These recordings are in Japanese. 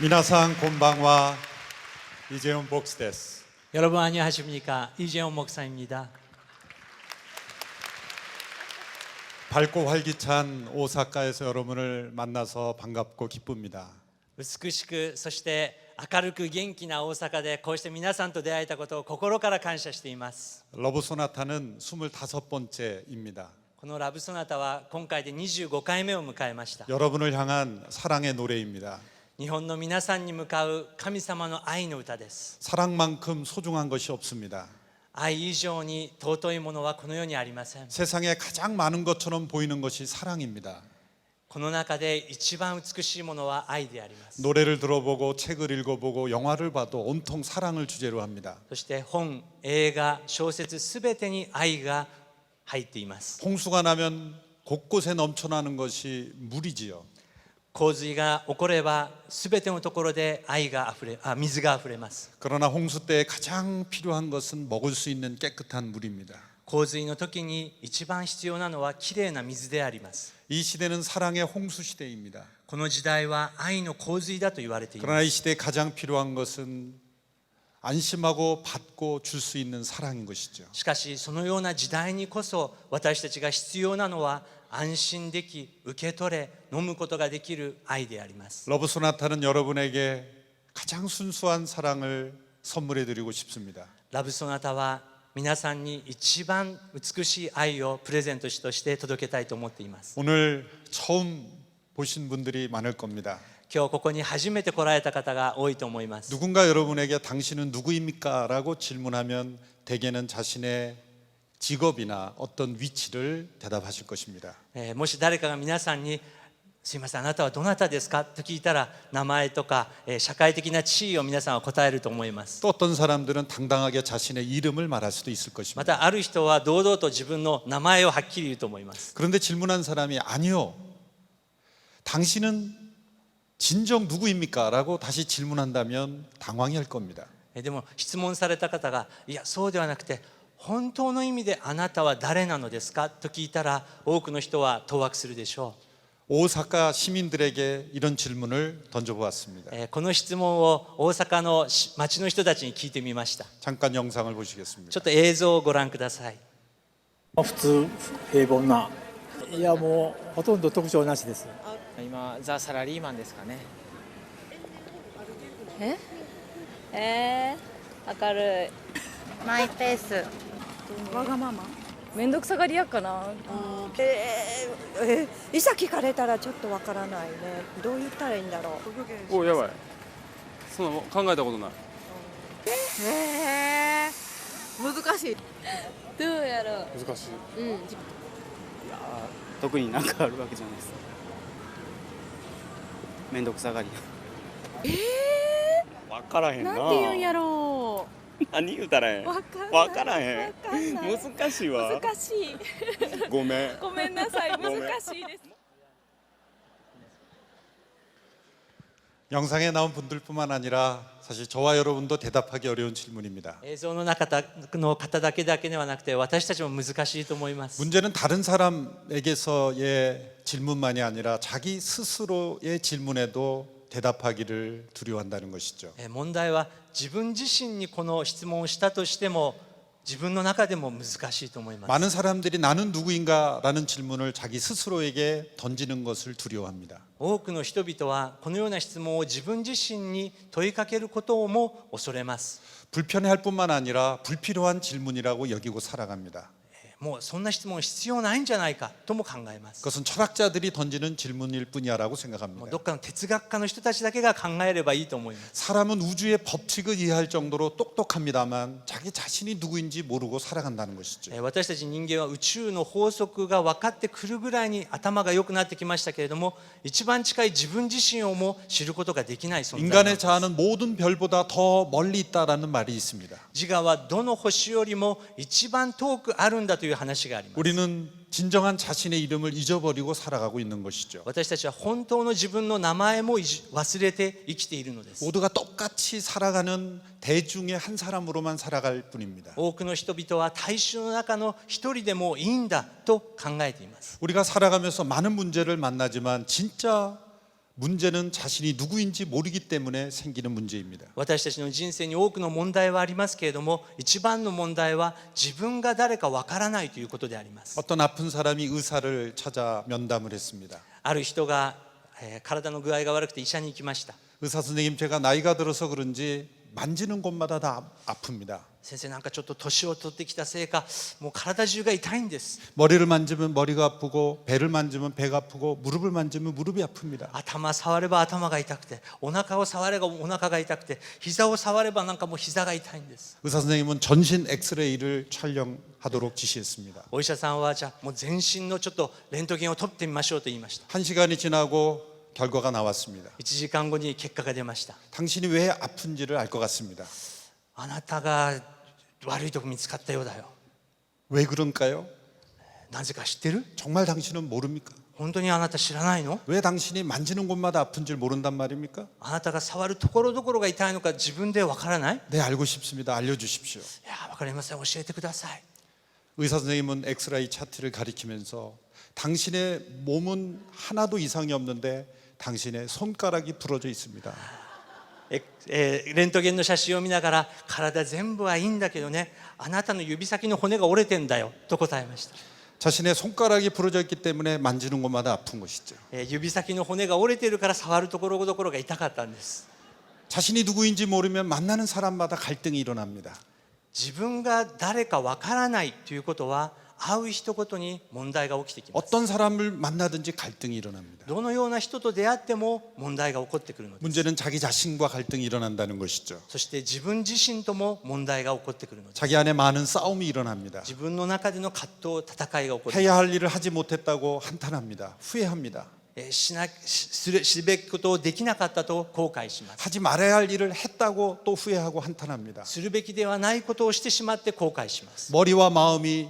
미나상 곤방와 이재훈 복스です. 여러분 안녕하십니까? 이재훈 목사입니다. 밝고 활기찬 오사카에서 여러분을 만나서 반갑고 기쁩니다. 美しくそして明るく元気な大阪でこうして皆さんと出会えたことを心から感謝しています。 러브 소나타는 25번째입니다. このラブソナタは今回で25回目を迎えました。 여러분을 향한 사랑의 노래입니다. 日本の皆さんに向かう神様の愛の歌です。 사랑만큼 소중한 것이 없습니다. 愛以上に尊いものはこの世にありません。 세상에 가장 많은 것처럼 보이는 것이 사랑입니다. この中で一番美しいものは愛であります。 노래를 들어보고 책을 읽어보고 영화를 봐도 온통 사랑을 주제로 합니다. そして本、映画、小説すべてに愛が入っています。 홍수가 나면 곳곳에 넘쳐나는 것이 물이지요. 洪水が起こればすべてのところで水があふれます。 그러나 홍수 때 가장 필요한 것은 먹을 수 있는 깨끗한 물입니다. 洪水の時に一番必要なのはきれいな水であります。 이 시대는 사랑의 홍수 시대입니다. この時代は愛の洪水だと言われていま 그러나 す。 이 시대에 가장 필요한 것은 안심하고 받고 줄 수 있는 사랑인 것이죠. しかしそのような時代にこそ私たちが必要なのは安心でき、受け取れ、飲むことができる愛であります。 러브 소나타는 여러분에게 가장 순수한 사랑을 선물해 드리고 싶습니다. ラブソナタは皆さんに一番美しい愛をプレゼントとして届けたいと思っています。 오늘 처음 보신 분들이 많을 겁니다. 今日ここに初めて来られた方が多いと思います。 누군가 여러분에게 당신은 누구입니까? 라고 질문하면 대개는 자신의 직업이나 어떤 위치를 대답하실 것입니다. もし誰かが皆さんにすいませんあなたはどなたですかと聞いたら名前とか社会的な地位を皆さんは答えると思います。 또 어떤 사람들은 당당하게 자신의 이름을 말할 수도 있을 ま 것입니다. たある人は堂々と自分の名前をはっきり言うと思います。 그런데 질문한 사람이 아니요. 당신은 진정 누구입니까? 라고 다시 질문한다면 당황해 할 겁니다. でも質問された方がいやそうではなくて本当の意味であなたは誰なのですかと聞いたら多くの人は当惑するでしょ 오사카 시민들에게 이런 질문을 던져보았습니다. う。この質問を大阪の町の人たちに聞いてみました。 잠깐 영상을 보시겠습니다. ちょっと映像をご覧ください。普通平凡な、いやもうほとんど特徴なしです。今ザ・サラリーマンですかね。明るいマイペース。わがままめんどくさがり屋かな。いざ聞かれたらちょっとわからないね。どう言ったらいいんだろう。おやばい、そんな考えたことない。難しい。どうやろう。難しい。特になんかあるわけじゃないです。めんどくさがり。わからへんな。なんて言うんやろ何言うたらへん。う。わかんない。わからへん。わかんない。難しいわ。難しい。ごめん。ごめんなさい。難しいです。 영상에 나온 분들뿐만 아니라 사실 저와 여러분도 대답하기 어려운 질문입니다. 映像の中の方だけではなくて私たちも難しいと思います。 문제는 다른 사람에게서의 질문만이 아니라 자기 스스로의 질문에도 대답하기를 두려워한다는 것이죠. 問題は自分自身にこの質問をしたとしても自分の中でも難しいと思います。 많은 사람들이 나는 누구인가라는 질문을 자기 스스로에게 던지는 것을 두려워합니다. 多くの人々はこのような質問を自分自身に問いかけることも恐れます。 불편해할 뿐만 아니라 불필요한 질문이라고 여기고 살아갑니다. もうそんな質問必要ないんじゃないかとも考えます。 그것은 철학자들이 던지는 질문일 뿐이야라고 もう 생각합니다. どっかの哲学家の人たちだけが考えればいいと思います。 사람은 우주의 법칙을 이해할 정도로 똑똑합니다만 자기 자신이 누구인지 모르고 살아간다는 것이죠. 私たち人間は宇宙の法則が分かってくるぐらいに頭が良くなってきましたけれども一番近い自分自身をも知ることができない存在なんで 인간의 す。 자아는 모든 별보다 더 멀리 있다라는 말이 있습니다. 自我はどの星よりも一番遠くあるんだという話があります。 우리는 진정한 자신의 이름을 잊어버리고 살아가고 있는 것이죠. 私たちは本当の自分の名前も忘れて生きているのです。 모두가 똑같이 살아가는 대중의 한 사람으로만 살아갈 뿐입니다. 多くの人々は大衆の中の一人でもいいんだと考えています。 우리가 살아가면서 많은 문제를 만나지만 진짜 문제는 자신이 누구인지 모르기 때문에 생기는 문제입니다. 私たちの人生に多くの問題はありますけれども、一番の問題は自分が誰かわからないということであります。 어떤 아픈 사람이 의사를 찾아 면담을 했습니다. ある人が、体の具合が悪くて医者に行きました。 의사 선생님, 제가 나이가 들어서 그런지 만지는 곳마다 다 아픕니다. 先生、なんかちょっと年を取ってきたせいか、もう体中が痛いんです。 머리를 만지면 머리가 아프고 배를 만지면 배가 아프고 무릎을 만지면 무릎이 아픕니다. 頭触れば頭が痛くて、お腹を触ればお腹が痛くて、膝を触ればなんかもう膝が痛いんです。 의사 선생님은 전신 엑스레이를 촬영하도록 지시했습니다. お医者さんはじゃあもう全身のちょっとレントゲンを撮ってみましょうと言いました。 1시간이 지나고 결과가 나왔습니다. 1時間後に結果が出ました。 당신이 왜 아픈지를 알 것 같습니다. あなたが悪いとこ見つかったようだよ。 왜 그런가요? なぜか知ってる？ 정말 당신은 모릅니까? 本当にあなた知らないの？ 왜 당신이 만지는 곳마다 아픈 줄 모른단 말입니까? あなたが触るところどころが痛いのか自分でわからない？ 네, 알고 싶습니다. 알려주십시오. いや、わかりません。教えてください。 의사 선생님은 엑스레이 차트를 가리키면서 당신의 몸은 하나도 이상이 없는데 당신의 손가락이 부러져 있습니다. レントゲンの写真を見ながら、体全部はいいんだけどね、あなたの指先の骨が折れてんだよと答えました。 자신의 손가락이 부러져 있기 때문에 만지는 곳마다 아픈 것이죠. 指先の骨が折れているから触るところどころが痛かったんです。 자신이 누구인지 모르면 만나는 사람마다 갈등이 일어납니다. 自分が誰かわからないということは、会う人ごとに問題が起きてきます。 어떤 사람을 만나든지 갈등이 일어납니다. どのような人と出会っても問題が起こってくるのです。 문제는 자기 자신과 갈등이 일어난다는 것이죠. そして自分自身とも問題が起こってくるのです。 자기 안에 많은 싸움이 일어납니다. 自分の中での葛藤、戦いが起こる。 해야 할 일을 하지 못했다고 한탄합니다. 후회합니다. すべきことをできなかったと後悔します。 하지 말아야 할 일을 했다고 또 후회하고 한탄합니다. するべきではないことをしてしまって後悔します。 머리와 마음이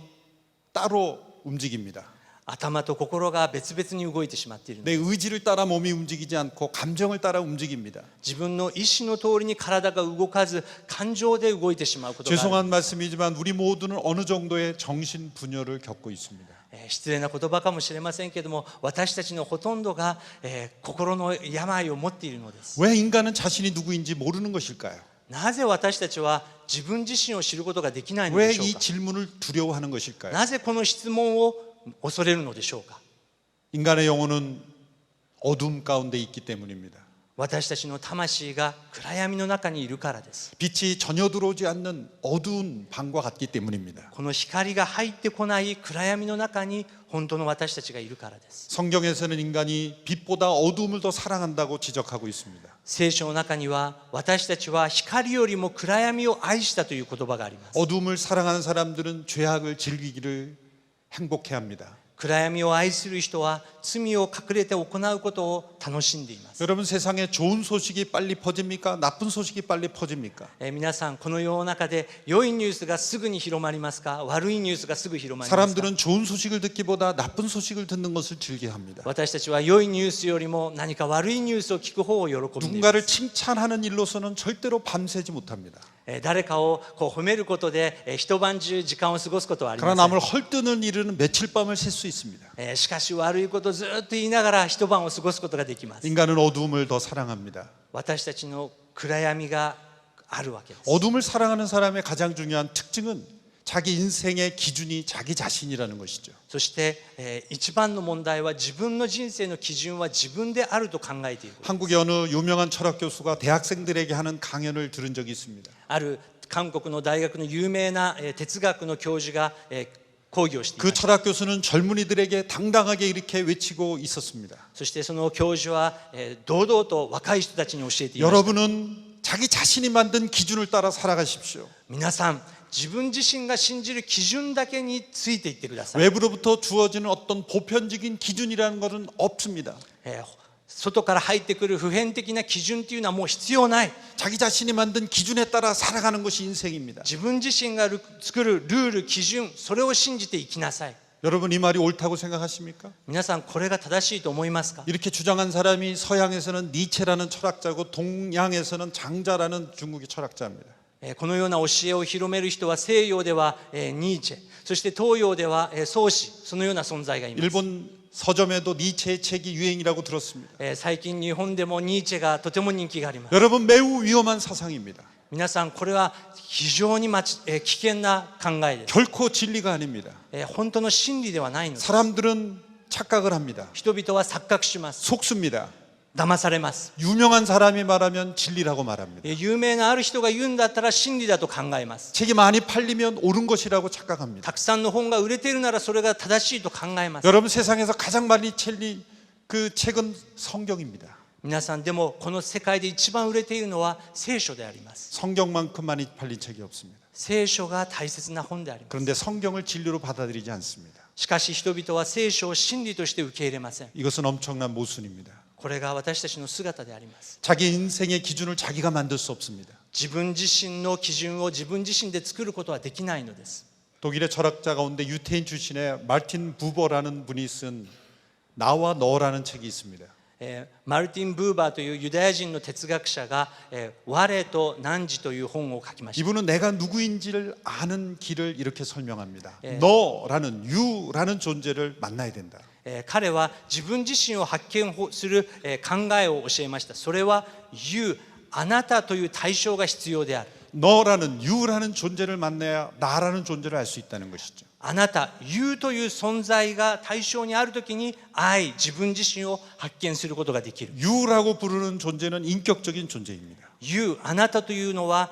따로 움직입니다. 頭と心が別々に動いてしまっているので 내 의지를 따라 몸이 움직이지 않고 감정을 따라 움직입니다. 自分の意思の通りに体が動かず感情で動いてしまうことがある。 죄송한 말씀이지만 우리 모두는 어느 정도의 정신 분열을 겪고 있습니다. 失礼な言葉かもしれませんけれども、私たちのほとんどが、心の病を持っているのです。 왜 인간은 자신이 누구인지 모르는 것일까요? なぜ私たちは自分自身を知ることができないの 왜 でしょう 이 か。 질문을 두려워하는 것일까요? なぜこの質問を恐れるのでしょうか。 인간의 영혼은 어둠 가운데 있기 때문입니다. 私たちの魂が暗闇の中にいるからです。 빛이 전혀 들어오지 않는 어두운 방과 같기 때문입니다. この光が入ってこない暗闇の中に本当の私たちがいるからです。 성경에서는 인간이 빛보다 어두움을 더 사랑한다고 지적하고 있습니다. 聖書の中には私たちは光よりも暗闇を愛したという言葉があります。 어두움을 사랑하는 사람들은 죄악을 즐기기를 행복해합니다. 暗闇を愛する人は罪を隠れて行うことを楽しんでいます。 여러분, 세상에 좋은 소식이 빨리 퍼집니까? 나쁜 소식이 빨리 퍼집니까? 皆さん、この世の中で良いニュースがすぐに広まりますか？悪いニュースがすぐ広まりますか？ 사람들은 좋은 소식을 듣기보다 나쁜 소식을 듣는 것을 즐겨합니다. 私たちは良いニュースよりも何か悪いニュースを聞く方を喜んでいます。 누군가를 칭찬하는 일로서는 절대로 밤새지 못합니다. 誰かを褒めることで一晩中時間を過ごすことはありま 그러나 せん。 남을 헐뜯는 일은 며칠 밤을 셀 수 있습니다. しかし悪いことをずっと言いながら一晩を過ごすことができます。 인간은 어두움을 더 사랑합니다. 私たちの暗闇があるわけです。 어둠을 사랑하는 사람의 가장 중요한 특징은 자기 인생의 기준이 자기 자신이라는 것이죠. そして、一番の問題は自分の人生の基準は自分であると考えている。 한국의 어느 유명한 철학 교수가 대학생들에게 하는 강연을 들은 적이 있습니다. ある韓国の大学の有名な哲学の教授が講義をしていま 그 した。 철학 교수는 젊은이들에게 당당하게 이렇게 외치고 있었습니다. そしてその教授は堂々と若い人たちに教えていました。 여러분은 자기 자신이 만든 기준을 따라 살아가십시오. 皆さん、自分自身が信じる基準だけについていってください。 외부로부터 주어지는 어떤 보편적인 기준이라는 것은 없습니다. 外から入ってくる普遍的な基準というのはもう必要ない。 자기 자신이 만든 기준에 따라 살아가는 것이 인생입니다. 自分自身が作るルール、基準、それを信じて生きなさい。 여러분, 이 말이 옳다고 생각하십니까? 皆さん、これが正しいと思いますか？ 이렇게 주장한 사람이 서양에서는 니체라는 철학자고 동양에서는 장자라는 중국의 철학자입니다. このような教えを広める人は西洋ではニーチェ、そして東洋では宗師、そのような存在がいます。 일본 서점에도 니체의 책이 유행이라고 들었습니다. 最近日本でもニーチェがとても人気があります。 여러분 매우 위험한 사상입니다. 皆さんこれは非常に危険な考えです。 결코 진리가 아닙니다. 本当の真理ではないのです。 사람들은 착각을 합니다. 人々は錯覚します。 속습니다. 騙されます。 유명한 사람이 말하면 진리라고 말합니다. 有名なある人が言うんだったら真理だと考えます。 책이 많이 팔리면 옳은 것이라고 착각합니다. たくさんの本が売れているならそれが正しいと考えます。 여러분 세상에서 가장 많이 팔린 그 책은 성경입니다. 皆さんでもこの世界で一番売れているのは聖書であります。 성경만큼 많이 팔린 책이 없습니다. 聖書が大切な本であります。 그런데 성경을 진리로 받아들이지 않습니다. しかし人々は聖書を真理として受け入れません。 이것은 엄청난 모순입니다. これが私たちの姿であります。 자기 인생의 기준을 자기가 만들 수 없습니다. 自分自身の基準を自分自身で作ることはできないのです。 독일의 철학자 가운데 유태인 출신의 마르틴 부버라는 분이 쓴 나와 너라는 책이 있습니다. マルティン・ブーバーというユダヤ人の哲学者が「我と汝」という本を書きました。 이분은 내가 누구인지를 아는 길을 이렇게 설명합니다. 너라는 유라는 존재를 만나야 된다. 彼は自分自身を発見する考えを教えました。それは「You」あなたという対象が必要である。 너라는 유라는 존재를 만나야 나라는 존재를 알 수 있다는 것이죠. あなた、Youという存在が対象にあるときに愛、自分自身を発見することができる。 유라고 부르는 존재는 인격적인 존재입니다. You、あなたというのは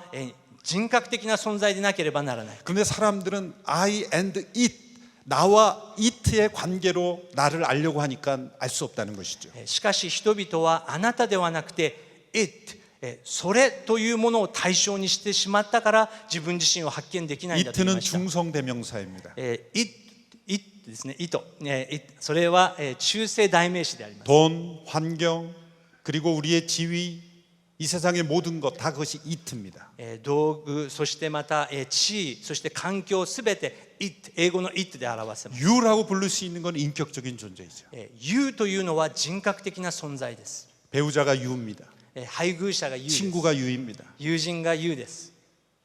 人格的な存在でなければならない。 그런데 사람들은 I and it 나와 it의 관계로 나를 알려고 하니까 알 수 없다는 것이죠. しかし人々はあなたではなくて It、それというものを対象にしてしまったから自分自身を発見できないんだと言い it는 ました。 중성대명사입니다. It ですね、それは中性代名詞であります。 돈, 환경, 그리고 우리의 지위, 이 세상의 모든 것 다 그것이 it입니다. 道具、そしてまた地位、そして環境すべて It、英語の It で表せます。 유라고 부를 수 있는 건 인격적인 존재이죠. You というのは人格的な存在です。 배우자가 유입니다. 配偶者が You です。 친구가 유입니다. 友人が You です。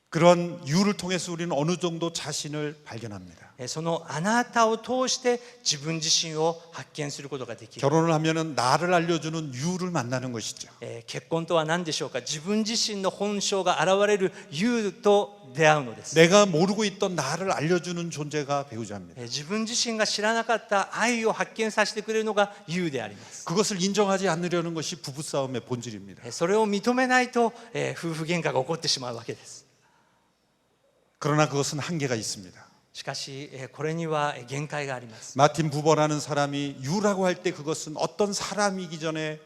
그런 유를 통해서 우리는 어느 정도 자신을 발견합니다. そのあなたを通して自分自身を発見することができる。 결혼을 하면은 나를 알려주는 유를 만나는 것이죠. 結婚とは何でしょうか。自分自身の本性が現れる You と出会うのです。 내가 모르고 있던 나를 알려주는 존재가 배우자입니다. 自分自身が知らなかった愛を発見させてくれるのが You であります。 그것을 인정하지 않으려는 것이 부부싸움의 본질입니다. それを認めないと夫婦喧嘩が起こってしまうわけです。 그러나 그것은 한계가 있습니다. しかしこれには限界があります。 마틴 부버라는 사람이 유라고 할 때 그것은 어떤 사람이기 전에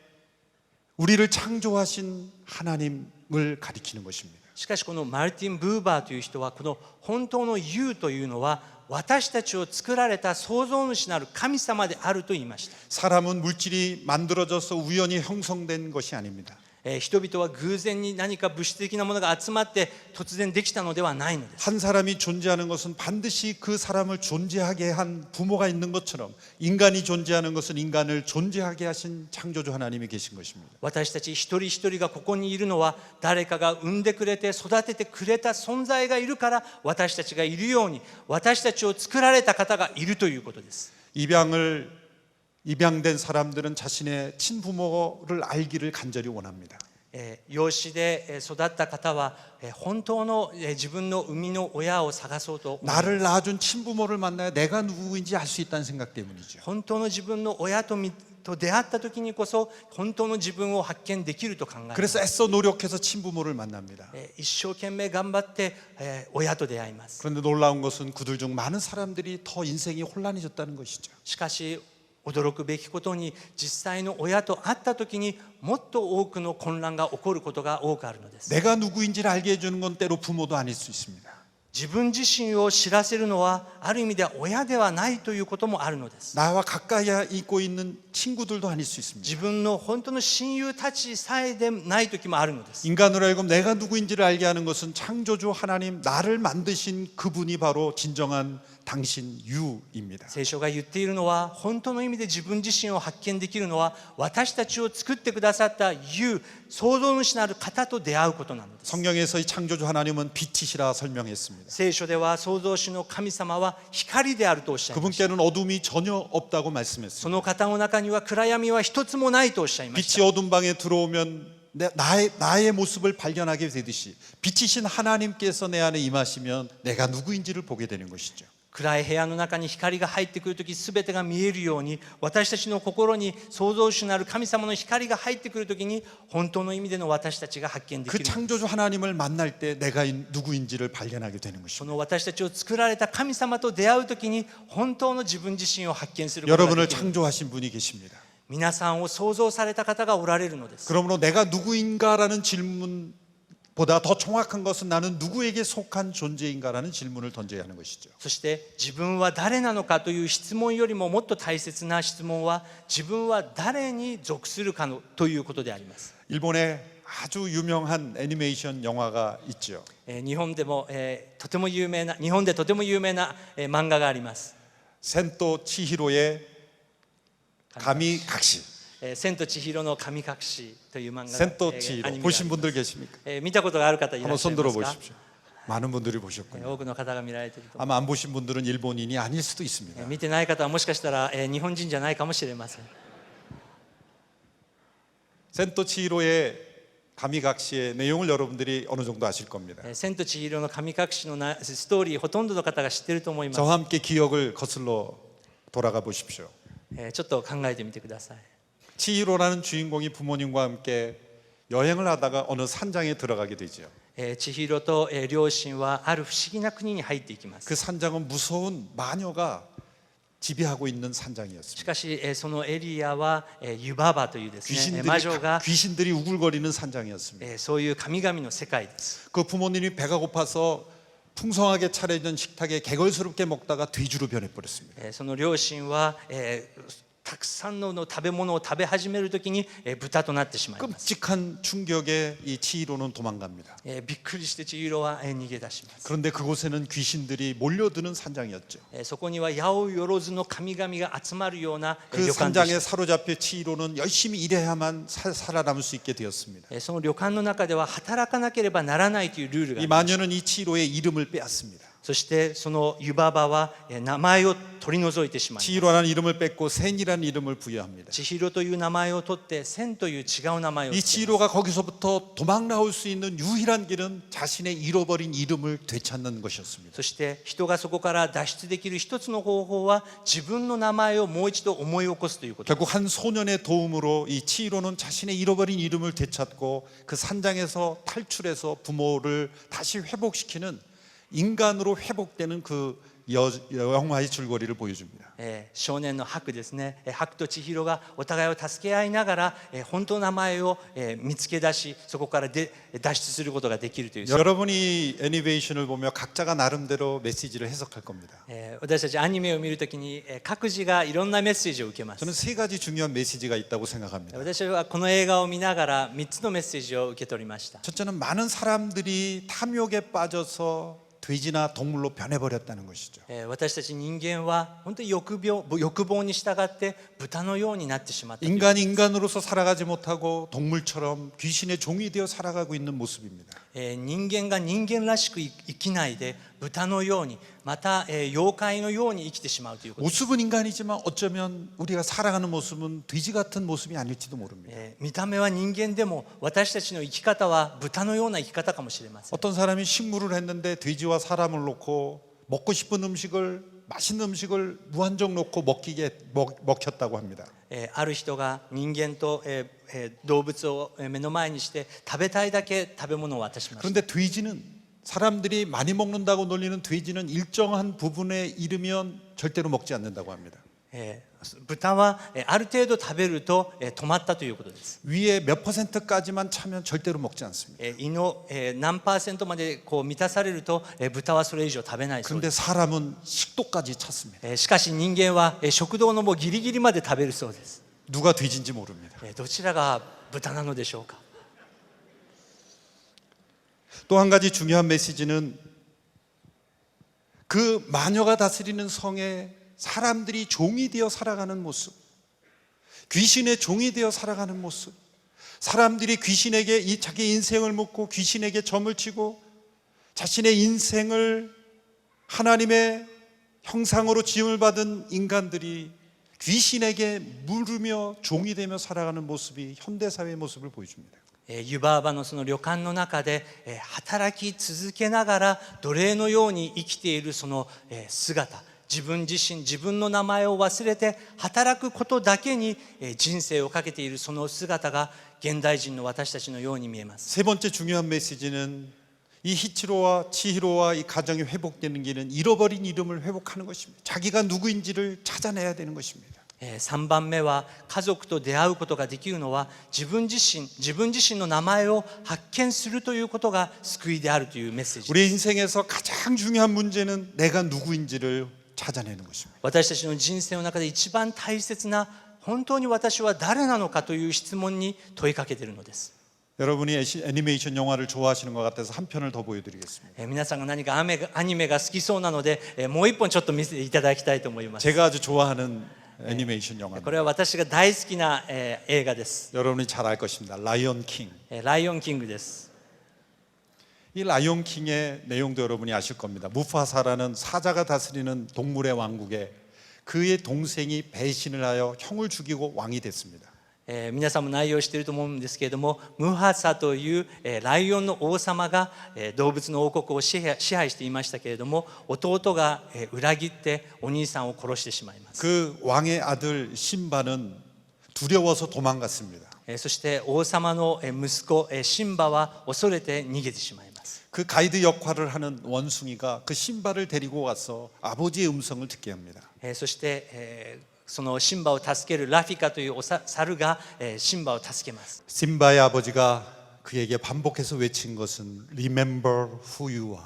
우리를 창조하신 하나님을 가리키는 것입니다. しかしこのマルティン・ブーバーという人はこの本当の You というのは私たちを作られた創造主なる神様であると言いました。 사람은 물질이 만들어져서 우연히 형성된 것이 아닙니다. 人々は偶然に何か物質的なものが集まって突然できたのではないのです。 한 사람이 존재하는 것은 반드시 그 사람을 존재하게 한 부모가 있는 것처럼 인간이 존재하는 것은 인간을 존재하게 하신 창조주 하나님이 계신 것입니다. 私たち一人一人がここにいるのは誰かが産んでくれて育ててくれた存在がいるから私たちがいるように私たちを作られた方がいるということです。 입양된 사람들은 자신의 친부모를 알기를 간절히 원합니다. 養子で育った方は本当の自分の生みの親を探そうと思います。 나를 낳아준 친부모를 만나야 내가 누구인지 알 수 있다는 생각 때문이죠. 本当の自分の親と出会った時にこそ本当の自分を発見できると考えます。 그래서 애써 노력해서 친부모를 만납니다. 一生懸命頑張って親と出会います。 그런데 놀라운 것은 그들 중 많은 사람들이 더 인생이 혼란해졌다는 것이죠. しかし驚くべきことに実際の親と会った時にもっと多くの混乱が起こることが多くあるのです。 내가 누구인지를 알게 해주는 건 때로 부모도 아닐 수 있습니다. 自分自身を知らせるのはある意味では親ではないということもあるのです。 나와 가까이 있고 있는 친구들도 아닐 수 있습니다. 自分の本当の親友たちさえでない時もあるのです。 인간으로 하여금 내가 누구인지를 알게 하는 것은 창조주 하나님 나를 만드신 그분이 바로 진정한 당신 유입니다. 聖書が言っているのは本当の意味で自分自身を発見できるのは私たちを作ってくださったユ創造主なる方と出会うことなのです。 성경에서 이 창조주 하나님은 빛이시라 설명했습니다. 聖書では創造主の神様は光であるとおっしゃいました。 그분께는 어둠이 전혀 없다고 말씀했습니다. その方の中には暗闇は一つもないとおっしゃいました。 빛이 어둠 방에 들어오면 나의 모습을 발견하게 되듯이 빛이신 하나님께서 내 안에 임하시면 내가 누구인지를 보게 되는 것이죠. 暗い部屋の中に光が入ってくるとき全てが見えるように私たちの心に創造主なる神様の光が入ってくるときに本当の意味での私たちが発見でき 그 る。 창조주 하나님을 만날 때 내가 누구인지를 발견하게 되는 そ 것입니다. の私たちを作られた神様と出会うときに本当の自分自身を発見することが 여러분을 できる。 창조하신 분이 계십니다. 皆さんを創造された方がおられるのです。 그러므로 내가 누구인가라는 질문보다 더 정확한 것은 나는 누구에게 속한 존재인가라는 질문을 던져야 하는 것이죠. そして自分は誰なのかという質問よりももっと大切な質問は自分は誰に属するかのということであります。 일본에 아주 유명한 애니메이션 영화가 있죠. 日本でとても有名な漫画があります。 센토 치히로의 가미각시. 千と千尋の神隠しという漫画が 센토 ア 치히로 ニメがあります 보신 분들 계십니까? 見たことがある方いら 한번 っしゃい 손 ますか？ 들어보십시오. 많은 분들이 보셨군요. 多くの方が見られていると思い 아마 안 보신 분들은 일본인이 아닐 수도 ま 있습니다. す。見てない方はもしかしたら日本人じゃないかもしれません。 센토 치히로의 가미각시의 내용을 여러분들이 어느 정도 아실 겁니다. 千と千尋の神隠しのストーリーほとんどの方が知っていると思います。 저와 함께 기억을 거슬러 돌아가 보십시오. ちょっと考えてみてください。 치히로라는 주인공이 부모님과 함께 여행을 하다가 어느 산장에 들어가게 되죠. 千尋と両親はある不思議な国に入っていきます。 그 산장은 무서운 마녀가 지배하고 있는 し 산장이었습니다. かしそのエリアはユババというですね魔女が 귀신들이 우글거리는 산장이었습니다. そういう神々の世界です。 그 부모님이 배가 고파서 풍성하게 차려진 식탁에 개걸스럽게 먹다가 돼지로 변해버렸습니다. その両親はたくさんの食べ物を食べ始めるときに豚となってしまいます。 끔찍한 충격에 이 치히로는 도망갑니다. びっくりして千尋は逃げ出します。 그런데 그곳에는 귀신들이 몰려드는 산장이었죠. そこには八百万の神々が集まるような 그 旅館で 산장에 し 사로잡혀 치히로는 열심히 일해야만 살아남을 수 있게 되었습니다. た。その旅館の中では働かなければならないというルールがあ 이 ります。 마녀는 이 치히로의 이름을 빼앗습니다. そしてそのユババは名前を取り除いてしまいます。 치히로라는 이름을 뺏고 센이라는 이름을 부여합니다. 千尋という名前を取って千という違う名前を 이 つけます。 치히로가 거기서부터 도망 나올 수 있는 유일한 길은 자신의 잃어버린 이름을 되찾는 것이었습니다. そして人がそこから脱出できる一つの方法は自分の名前をもう一度思い起こすということ。 결국 한 소년의 도움으로 이 치히로는 자신의 잃어버린 이름을 되찾고 그 산장에서 탈출해서 부모를 다시 회복시키는 인간으로 회복되는 그 영화의 줄거리를 보여줍니다. 少年のハクですね。ハクと千尋がお互いを助け合いながら本当の名前を見つけ出しそこから脱出することができるという。 여러분이 애니메이션을 보며 각자가 나름대로 메시지를 해석할 겁니다. 私たちアニメを見るときに各自がいろんなメッセージを受けます。 저는 세 가지 중요한 메시지가 있다고 생각합니다. 私はこの映画を見ながら3つのメッセージを受け取りました。 첫째는 많은 사람들이 탐욕에 빠져서 돼지나 동물로 변해버렸다는 것이죠. 私たち人間は本当に欲望に従って豚のようになってしまったという。 인간이 인간으로서 살아가지 못하고 동물처럼 귀신의 종이 되어 살아가고 있는 모습입니다. 人間が人間らしく生きないで豚のようにまた妖怪のように生きてしまうということ。 모습은 인간이지만 어쩌면 우리가 살아가는 모습은 돼지 같은 모습이 아닐지도 모릅니다. 見た目は人間でも私たちの生き方は豚のような生き方かもしれません。 어떤 사람이 식물을 했는데 돼지와 사람을 놓고 먹고 싶은 음식을 맛있는 음식을 무한정 놓고 먹혔다고 합니다. ある人が人間と動物を目の前にして食べたいだけ食べ物を渡しました。 그런데 돼지는 사람들이 많이 먹는다고 놀리는 돼지는 일정한 부분에 이르면 절대로 먹지 않는다고 합니다. 豚はある程度食べると止まったということです。 위에 몇 %까지만 차면 절대로 먹지 않습니다. 胃の何%までこう満たされると豚はそれ以上食べないそうで 그런데 사람은 식도까지 찼습니다. す。しかし人間は食道のもうギリギリまで食べるそうです。 누가 돼지인지 모릅니다. どちらが豚なのでしょうか。 또 한 가지 중요한 메시지는 그 마녀가 다스리는 성에 사람들이 종이 되어 살아가는 모습, 귀신의 종이 되어 살아가는 모습, 사람들이 귀신에게 이 자기 인생을 묻고 귀신에게 점을 치고 자신의 인생을 하나님의 형상으로 지음을 받은 인간들이 귀신에게 물으며 종이 되며 살아가는 모습이 현대사회의 모습을 보여줍니다. 湯婆婆のその旅館の中で働き続けながら奴隷のように生きているその姿、自分自身自分の名前を忘れて働くことだけに人生をかけているその姿が現代人の私たちのように見えます。 세 번째 중요한 메시지는 이 히치로와 치히로와 이 가정이 회복되는 길은 잃어버린 이름을 회복하는 것입니다. 자기가 누구인지를 찾아내야 되는 것입니다. 3番目は家族と出会うことができるのは自分自身の名前を発見するということが救いであるというメッセージ。 우리 인생에서 가장 중요한 문제는 내가 누구인지를 찾아내는 것입니다. 私たちの人生の中で一番大切な本当に私は誰なのかという質問に問いかけているのです。 여러분이 애니메이션 영화를 좋아하시는 것 같아서 한 편을 더 보여드리겠습니다. 皆さんが何かアニメが好きそうなのでもう一本ちょっと見せていただきたいと思います。 제가 아주 좋아하는 애니메이션 こ 영화입니다. れは私が大好きな映画です。 여러분이 잘 알 것입니다. 라이언 킹. ライオンキングです。 이 라이언 킹의 내용도 여러분이 아실 겁니다. 무파사라는 사자가 다스리는 동물의 왕국에 그의 동생이 배신을 하여 형을 죽이고 왕이 됐습니다. 皆さんも内容を知っていると思うんですけれども、ムハサというライオンの王様が動物の王国を支配していましたけれども、弟が裏切ってお兄さんを殺してしまいます。 그 왕의 아들 신바는 두려워서 도망갔습니다. そして王様の息子シンバは恐れて逃げてしまいます。 그 가이드 역할을 하는 원숭이가 그 신바를 데리고 가서 아버지의 음성을 듣게 합니다. そしてそのシンバを助けるラフィカという猿がシンバを助けます。 신바의 아버지가 그에게 반복해서 외친 것은 Remember who you are.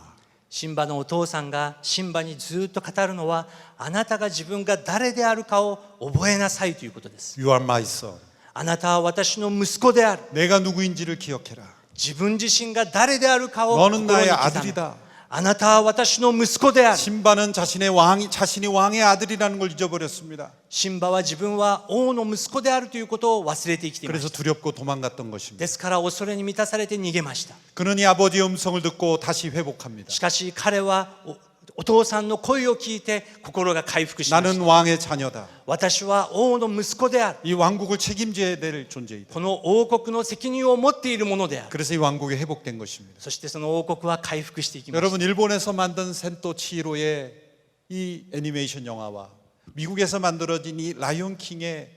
シンバのお父さんがシンバにずっと語るのは、あなたが自分が誰であるかを覚えなさいということです。 You are my son. あなたは私の息子である。 내가 누구인지를 기억해라. 自分自身が誰であるかを 너는 心に 나의 刻む。 아들이다. あなたは私の息子である。 신바는 자신이 왕의 아들이라는 걸 잊어버렸습니다. シンバは自分は王の息子であるということを忘れて生きていま 그래서 した。 두렵고 도망갔던 것입니다. ですから恐れに満たされて逃げました。 그는 이 아버지의 음성을 듣고 다시 회복합니다. しかし彼はお父さんの声を聞いて心が回復しまし 나는 た。 왕의 자녀다. 私は王の息子である。 이 왕국을 책임져야 될 존재이다. この王国の責任を持っているものである。 그래서 이 왕국이 회복된 것입니다. そしてその王国は回復していきました。 여러분 일본에서 만든 센토 치히로의 이 애니메이션 영화와 미국에서 만들어진 이 라이온 킹의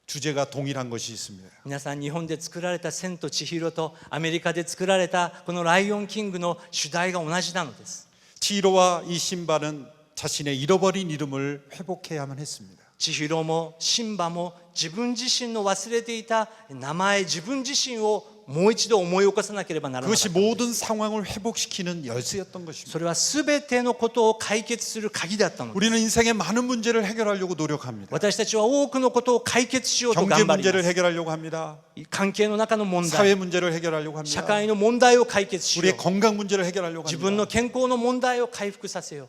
주제가 동일한 것이 있습니다. 皆さん、日本で作られた千と千尋とアメリカで作られたこのライオンキングの主題が同じなのです。 치히로와 이 신바는 자신의 잃어버린 이름을 회복해야만 했습니다. 千尋もシンバも自分自身の忘れていた名前、自分自身をもう一度思い起こさなければならなかっ 그것이 た。 모든 상황을 회복시키는 열쇠였던 것입니다. それは全てのことを解決する鍵だったのです。 우리는 인생의 많은 문제를 해결하려고 노력합니다. 私たちは多くのことを解決しようと 경제 頑張り 문제를 ます。 해결하려고 합니다. 関係の中の問 사회 題、 문제를 해결하려고 社 합니다. 会の問題を解決しよ 우리의 う。 건강 문제를 해결하려고 自分の 합니다. 健康の問題を回復させよう。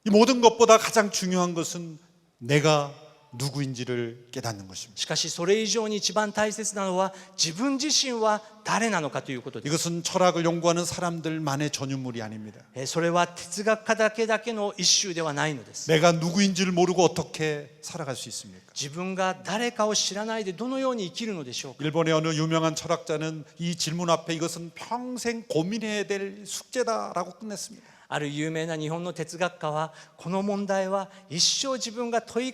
이 모든 것보다 가장 중요한 것은 내가 누구인지를 깨닫는 것입니다. しかしそれ以上に一番大切なのは自分自身は誰なのかということです。 이것은 철학을 연구하는 사람들만의 전유물이 아닙니다. それは哲学家だけの一種ではないのです。 내가 누구인지를 모르고 어떻게 살아갈 수 있습니까? 自分が誰かを知らないでどのように生きるのでしょうか。 일본의 어느 유명한 철학자는 이 질문 앞에 이것은 평생 고민해야 될 숙제다라고 끝냈습니다. ある有名な日本の哲学家はこの問題は一生自分が問い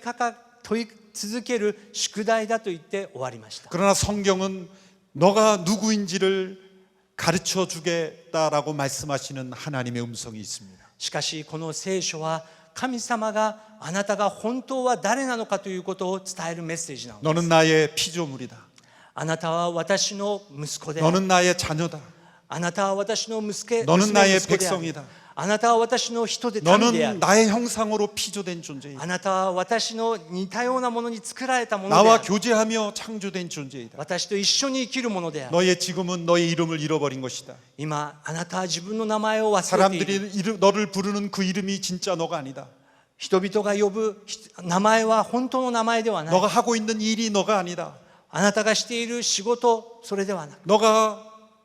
続ける宿題だと言って終わりました。 그러나 성경은 너가 누구인지를 가르쳐 주겠다라고 말씀하시는 하나님의 음성이 있습니다. しかしこの聖書は神様があなたが本当は誰なのかということを伝えるメッセージなのです。 너는 나의 피조물이다. あなたは私の息子である。 너는 나의 자녀다. あなたは私の娘 너는 나의 息子である。 백성이다. あなたは私の人で民であ 너는 る。 나의 형상으로 피조된 존재이다. あなたは私の似たようなものに作られたものであ 나와 る。 교제하며 창조된 존재이다. 私と一緒に生きるものである。 너의 지금은 너의 이름을 잃어버린 것이다. 今あなたは自分の名前を忘れている。 사람들이 너를 부르는 그 이름이 진짜 너가 아니다. 人々が呼ぶ名前は本当の名前ではない。 너가 하고 있는 일이 너가 아니다. あなたがしている仕事、それではなく、 너가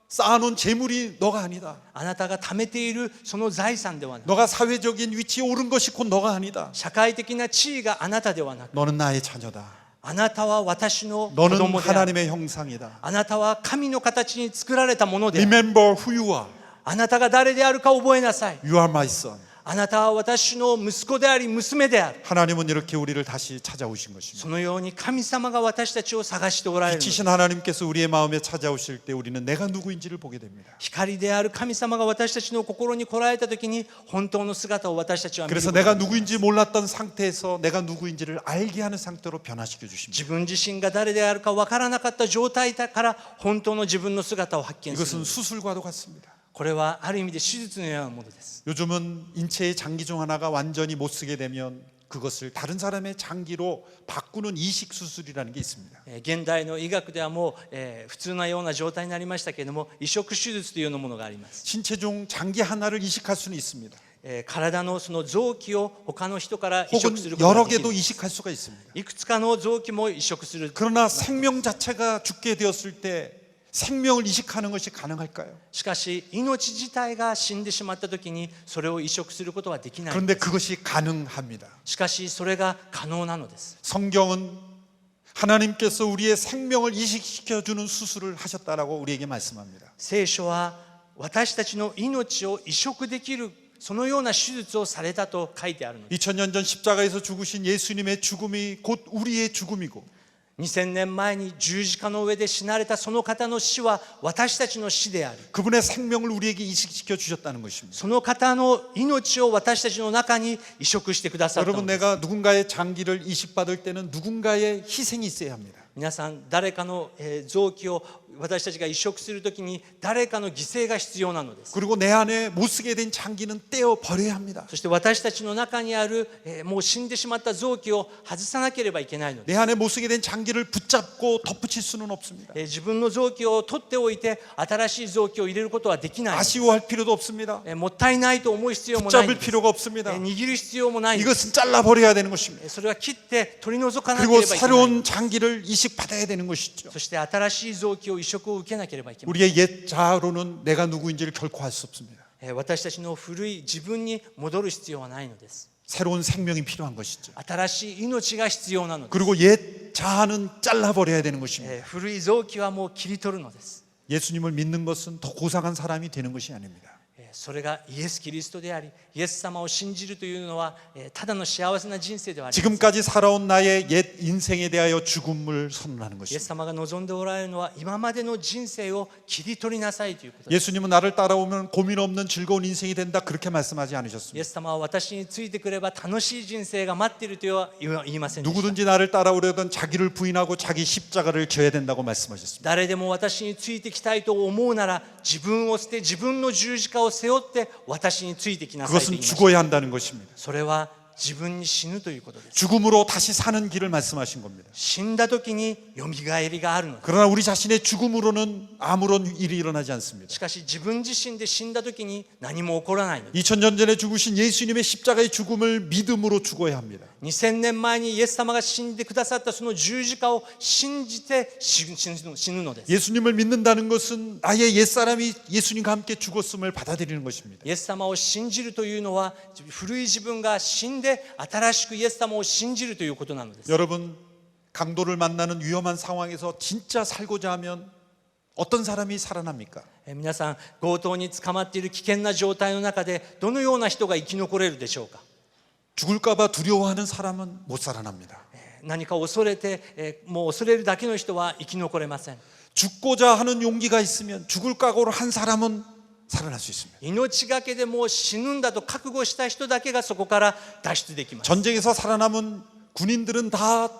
쌓아놓은 재물이 너가 아니다. あなたが貯めているその財産ではなく、 너가 사회적인 위치에 오른 것이 곧 너가 아니다. 社会的な地位があなたではなく、 너는 나의 자녀다. あなたは私の子 너는 供である。 하나님의 형상이다. あなたは神の形に作られたものである。 Remember who you are. あなたが誰であるか覚えなさい。 You are my son. あなたは私の息子であり娘である。 하나님은 이렇게 우리를 다시 찾아오신 것입니다. そのように神様が私たちを探しておられるのです。 빛이신 하나님께서 우리의 마음에 찾아오실 때 우리는 내가 누구인지를 보게 됩니다. 光である神様が私たちの心に来られた時に本当の姿を私たちは見る 그래서 ことが 내가 누구인지 몰랐던 상태에서 내가 누구인지를 알게 하는 상태로 변화시켜 주십니다. 自分自身が誰であるか分からなかった状態だから本当の自分の姿を発見する。 이것은 수술과도 같습니다. これはある意味で手術のようなものです。 요즘은 인체의 장기 중 하나가 완전히 못 쓰게 되면 그것을 다른 사람의 장기로 바꾸는 이식 수술이라는 게 있습니다. 現代の医学ではもう、普通なような状態になりましたけれども、移植手術というようなものがあります。 신체 중 장기 하나를 이식할 수는 있습니다. 体のその臓器を他の人から移 혹은 植することが 여러 でき 개도 る。 이식할 수가 있습니다. いくつかの臓器も移植する。 그러나 생명 자체가 죽게 되었을 때 생명을 이식하는 것이 가능할까요? しかし命自体が死んでしまった時にそれを移植することはできない。 그런데 그것이 가능합니다. しかしそれが可能なのです。 성경은 하나님께서 우리의 생명을 이식시켜 주는 수술을 하셨다라고 우리에게 말씀합니다. 聖書は私たちの命を移植できるそのような手術をされたと書いてあるのです。 2000년 전 십자가에서 죽으신 예수님의 죽음이 곧 우리의 죽음이고 2000年前に十字架の上で死なれたその方の死は私たちの死であり、 그분의 생명을 우리에게 이식시켜 주셨다는 것입니다. その方の命を私たちの中に移植してくださった 여러분 のです。 내가 누군가의 장기를 이식받을 때는 누군가의 희생이 있어야 합니다. 皆さん誰かの臓器を私たちが移植するときに誰かの犠牲が必要なのです。 그리고 내 안에 못 쓰게 된 장기는 떼어 버려야 합니다. そして私たちの中にあるもう死んでしまった臓器を外さなければいけないのです。 내 안에 못 쓰게 된 장기를 붙잡고 덧붙일 수는 없습니다. 自分の臓器を取っておいて新しい臓器を入れることはできないのです。 아쉬워할 필요도 없습니다. もったいないと思う必要もないん 붙잡을 です。 필요가 없습니다. 握る必要もないんです。 이것은 잘라 버려야 되는 것입니다. それは切って取り除かなけ 그리고 ればいけない。 새로운 장기를 이식받아야 되는 것이죠. そして新しい臓器を移植を受けなければいけない。 우리의 옛 자아로는 내가 누구인지를 결코 알 수 없습니다. 私たちの古い自分に戻る必要はないのです。 새로운 생명이 필요한 것이죠. 新しい命が必要なのです。 그리고 옛 자아는 잘라 버려야 되는 것입니다. 古い臓器はもう切り取るのです。 예수님을 믿는 것은 더 고상한 사람이 되는 것이 아닙니다. それがイエス・キリストであり、イエス様を信じるというのはただの幸せな人生ではありません。 지금까지 살아온 나의 옛 인생에 대하여 죽음을 선언하는 イエス 것입니다. 様が望んでおられるのは今までの人生を切り取りなさいということです。 예수님은 나를 따라오면 고민 없는 즐거운 인생이 된다 그렇게 말씀하지 イエ 않으셨습니다. ス様は私についてくれば楽しい人生が待っているとは言いませんでした。 누구든지 나를 따라오려던 자기를 부인하고 자기 십자가를 져야 된다고 말씀하셨습니다. 誰でも私についてきたいと思うなら自分を捨て自分の十字架を背負って私についてきなさいと言 그것은 いました。 죽어야 한다는 것입니다. それは自分に死ぬということです。 죽음으로 다시 사는 길을 말씀하신 겁니다. 死んだ時によみがえりがあるのです。 그러나 우리 자신의 죽음으로는 아무런 일이 일어나지 않습니다. しかし自分自身で死んだ時に何も起こらないのです。 2000년 전에 죽으신 예수님의 십자가의 죽음을 믿음으로 죽어야 합니다. 2000年前にイエス様が死んでくださったその十字架を信じて死ぬのです。 예수님을 믿는다는 것은 나의 옛사람이 예수님과 함께 죽었음을 받아들이는 것입니다. イエス様を信じるというのは古い自分が死んで新しくイエス様を信じるということなのです。 여러분 강도를 만나는 위험한 상황에서 진짜 살고자 하면 어떤 사람이 살아납니까? 皆さん強盗に捕まっている危険な状態の中でどのような人が生き残れるでしょうか。 죽을까봐 두려워하는 사람은 못 살아납니다. 何か恐れてもう恐れるだけの人は生き残れません。 죽고자 하는 용기가 있으면 죽을 각오를 한 사람은 살아날 수 있습니다. 命がけでもう死ぬんだと覚悟した人だけがそこから脱出できます。 전쟁에서 살아남은 군인들은 다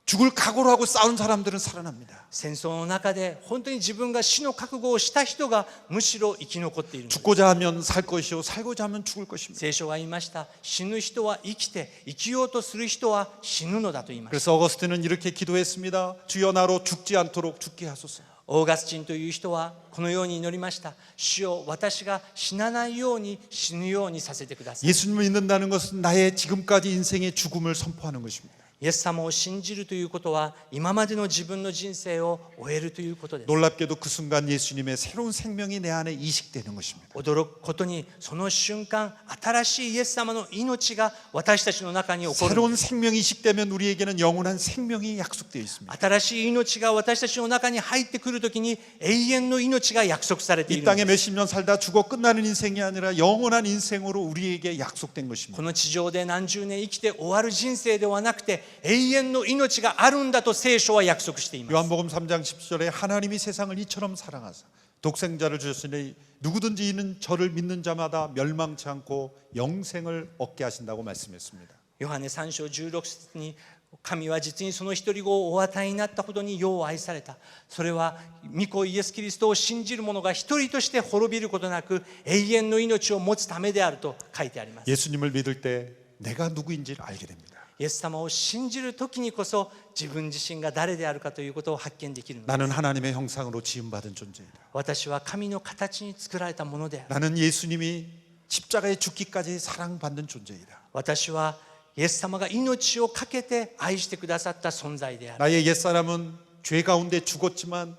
죽을 각오를 하고 싸운 사람들은 살아납니다. 戦争の中で本当に自分が死の覚悟をした人がむしろ生き残っているんです。 죽고자 하면 살 것이요 살고자 하면 죽을 것입니다. 聖書が言いました。死ぬ人は生きて、生きようとする人は死ぬのだと言いました。 그래서 어거스틴은 이렇게 기도했습니다. 주여 나로 죽지 않도록 죽게 하소서. オーガスチンという人はこのように祈りました。主よ、私が死なないように死ぬようにさせてください。 예수님을 믿는다는 것은 나의 지금까지 인생의 죽음을 선포하는 것입니다. イエス様を信じるということは今までの自分の人生を終えるということです。 놀랍게도 그 순간 예수님의 새로운 생명이 내 안에 이식되는 것입니다. 驚くことにその瞬間、新しいイエス様の命が私たちの中に起こる。 새로운 생명이 이식되면 우리에게는 영원한 생명이 약속되어 있습니다. 新しい命が私たちの中に入ってくるときに永遠の命が約束されてい 이 るん 땅에 です。 몇십 년 살다 죽어 끝나는 인생이 아니라 영원한 인생으로 우리에게 약속된 것입니다. この地上で何十年生きて終わる人生ではなくて永遠の命があるんだと聖書は約束しています。 요한복음 3장 10절에 하나님이 세상을 이처럼 사랑하사 독생자를 주셨으니 누구든지 이는 저를 믿는 자마다 멸망치 않고 영생을 얻게 하신다고 말씀했습니다. ヨハネ3章16節に神は実にその一人子をお与えになったほどに世を愛された。それは御子イエス・キリストを信じる者が一人として滅びることなく永遠の命を持つためであると書いてあります。 예수님을 믿을 때 내가 누구인지를 알게 됩니다. イエス様を信じるときにこそ自分自身が誰であるかということを発見できるのです。 나는 하나님의 형상으로 지음받은 존재이다. 私は神の形に作られたものである。 나는 예수님이 십자가에 죽기까지 사랑받는 존재이다. 私はイエス様が命を懸けて愛してくださった存在である。 나의 옛사람은 죄 가운데 죽었지만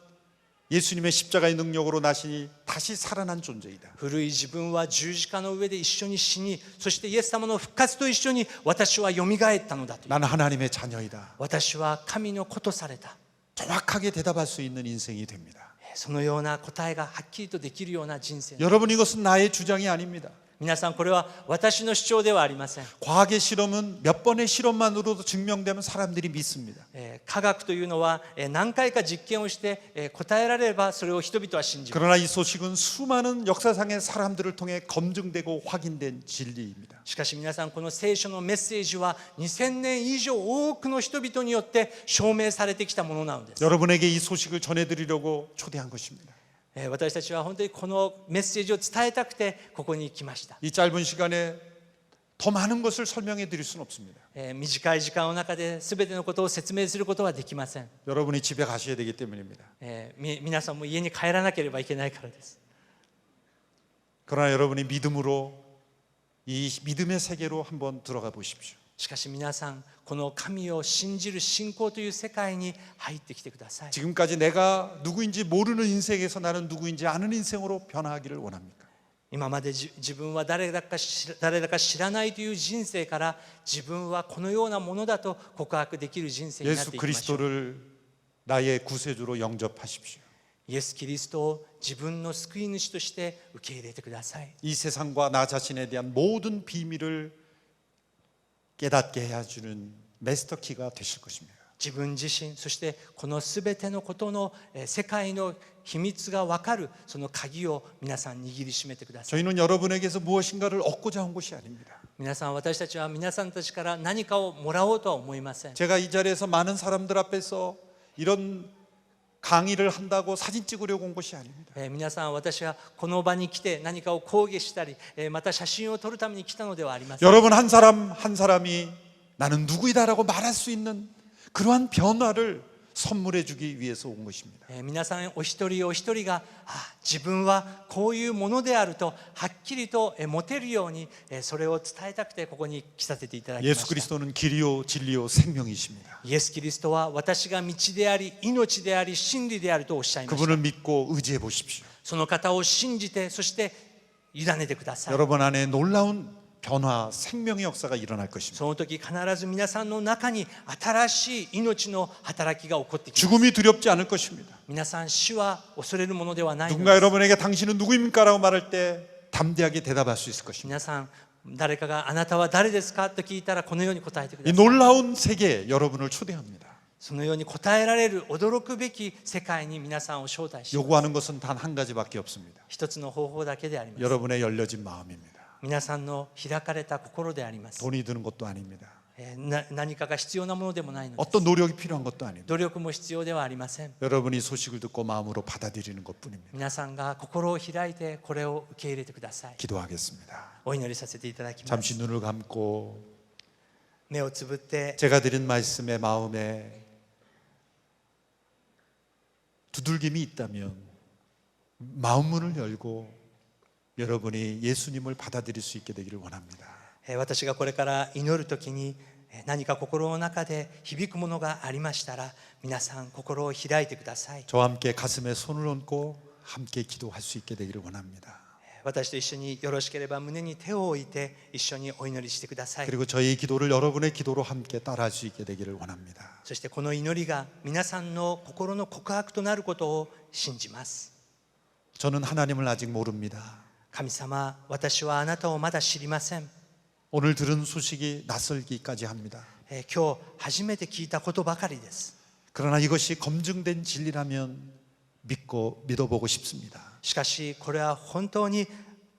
예수님의 십자가의 능력으로 다시 살아난 존재이다. 古い自分は十字架の上で一緒に死に、そしてイエス様の復活と一緒に私はよみがえったのだという。 나는 하나님의 자녀이다. 私は神の子とされた。 정확하게 대답할 수 있는 인생이 됩니다. そのような答えがはっきりとできるような人生。 여러분 이것은 나의 주장이 아닙니다. 皆さん、これは私の主張ではありません。 과학의 실험은 몇 번의 실험만으로도 증명되면 사람들이 믿습니다. 科学というのは何回か実験をして答えられればそれを人々は信じます。 그러나 이 소식은 수많은 역사상의 사람들을 통해 검증되고 확인된 진리입니다. しかし皆さん、この聖書のメッセージは2000年以上多くの人々によって証明されてきたものなのです。 여러분에게 이 소식을 전해드리려고 초대한 것입니다. 私たちは本当にこのメッセージを伝えたくてここに来ました。 이 짧은 시간에 더 많은 것을 설명해 드릴 수는 없습니다. 短い時間の中で全てのことを説明することはできません。 여러분이 집에 가셔야 되기 때문입니다. 皆さんも家に帰らなければいけないからです。 그러나 여러분이 믿음으로 이 믿음의 세계로 한번 들어가 보십시오. しかし皆さん、この神を信じる信仰という世界に入ってきてください。 지금까지 내가 누구인지 모르는 인생에서 나는 누구인지 아는 인생으로 변화하기를 원합니까? 今まで自分は誰だか知らないという人生から自分はこのようなものだと告白できる人生になっ 예수 ていきましょう。 그리스도를 나의 구세주로 영접하십시오. イエス・キリストを自分の救い主として受け入れてください。 이 세상과 나 자신에 대한 모든 비밀을 깨닫게 해주는 마스터키가 되실 것입니다. 自分自身、そしてこのすべてのことの世界の秘密が分かるその鍵を皆さん握りしめてください。 저희는 여러분에게서 무엇인가를 얻고자 한 것이 아닙니다. 皆さん、私たちは皆さんたちから何かをもらおうとは思いません。 제가 이 자리에서 많은 사람들 앞에서 이런 강의를 한다고 사진 찍으려고 온 것이 아닙니다. 皆さん、私はこの場に来て何かを講義したり、また写真を撮るために来たのではありません。 여러분 한 사람 한 사람이 나는 누구이다라고 말할 수 있는 그러한 변화를 선물해 주기 위해서 온 것입니다. 皆さんお一人お一人が自分はこういうものであるとはっきりと持てるようにそれを伝えたくてここに来させていただきま 예수 した。 그리스도는 길이요 진리요 생명이십니다. イエス・キリストは私が道であり命であり真理であるとおっしゃいました。 그분을 믿고 의지해 보십시오. その方を信じて、そして委ねてください。 여러분 안에 놀라운 변화, 생명의 역사가 일어날 것입니다. その時必ず皆さんの中に新しい命の働きが起こってきます。 죽음이 두렵지 않을 것입니다. 皆さん、死は恐れるものではないの 누군가 です。 여러분에게 당신은 누구입니까? 라고 말할 때 담대하게 대답할 수 있을 것입니다. 皆さん、誰かがあなたは誰ですかと聞いたらこのように答えてくだ 이 さい。 놀라운 세계에 여러분을 초대합니다. そのように答えられる驚くべき世界に皆さんを招待し、 요구하는 것은 단 한 가지밖에 없습니다. 一つの方法だけであります。 여러분의 열려진 마음입니다. 皆さんの開かれた心であります。 돈이 드는 것도 아닙니다. 何かが必要なものでもないのです。 어떤 노력이 필요한 것도 아닙니다. 努力も必要ではありません。 여러분이 소식을 듣고 마음으로 받아들이는 것뿐입니다. 皆さんが心を開いてこれを受け入れてください。 기도하겠습니다. お祈りさせていただきます。 잠시 눈을 감고 目をつぶって 제가 드린 말씀에 마음에 두들김이 있다면 마음 문을 열고 여러분이 예수님을 받아들일 수 있게 되기를 원합니다. 私がこれから祈るときに何か心の中で響くものがありましたら、皆さん心を開いてください。 저와 함께 가슴에 손을 얹고 함께 기도할 수 있게 되기를 원합니다. 私と一緒によろしければ胸に手を置いて一緒にお祈りしてください。 그리고 저희 기도를 여러분의 기도로 함께 따라할 수 있게 되기를 원합니다. そしてこの祈りが皆さんの心の告白となることを信じます。 저는 하나님을 아직 모릅니다. 神様、私はあなたをまだ知りません。 오늘 들은 소식이 낯설기까지 합니다. 今日初めて聞いたことばかりです。 그러나 이것이 검증된 진리라면 믿어보고 싶습니다. しかしこれは本当に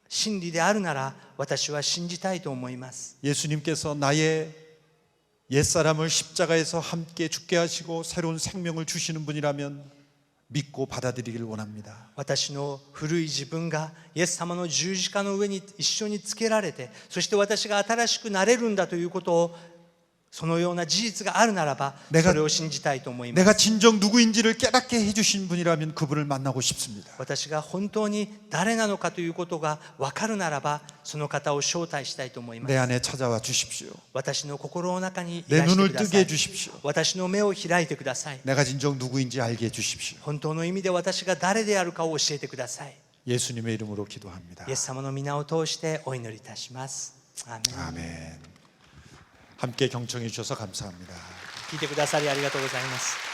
真理であるなら私は信じたいと思います。 예수님께서 나의 옛사람을 십자가에서 함께 죽게 하시고 새로운 생명을 주시는 분이라면 믿고 받아들이기를 원합니다. 私の古い自分がイエス様の十字架の上に一緒につけられて、そして私が新しくなれるんだということを、そのような事実があるならばそれを信じたいと思います。 내가 진정 누구인지를 깨닫게 해주신 분이라면 그분을 만나고 싶습니다. 私が本当に誰なのかということが分かるならばその方を招待したいと思いま 내 す。 안에 찾아와 주십시오. 私の心の中にい 내 らして 눈을 くだ 뜨게 さい。 해주십시오. 私の目を開いてください。 내가 진정 누구인지 알게 해주십시오. 本当の意味で私が誰であるかを教えてください。 예수님의 이름으로 기도합니다. イエス様の皆を通してお祈りいたします。アーメン。 아멘. 함께 경청해 주셔서 감사합니다. 聞いてくださりありがとうございます。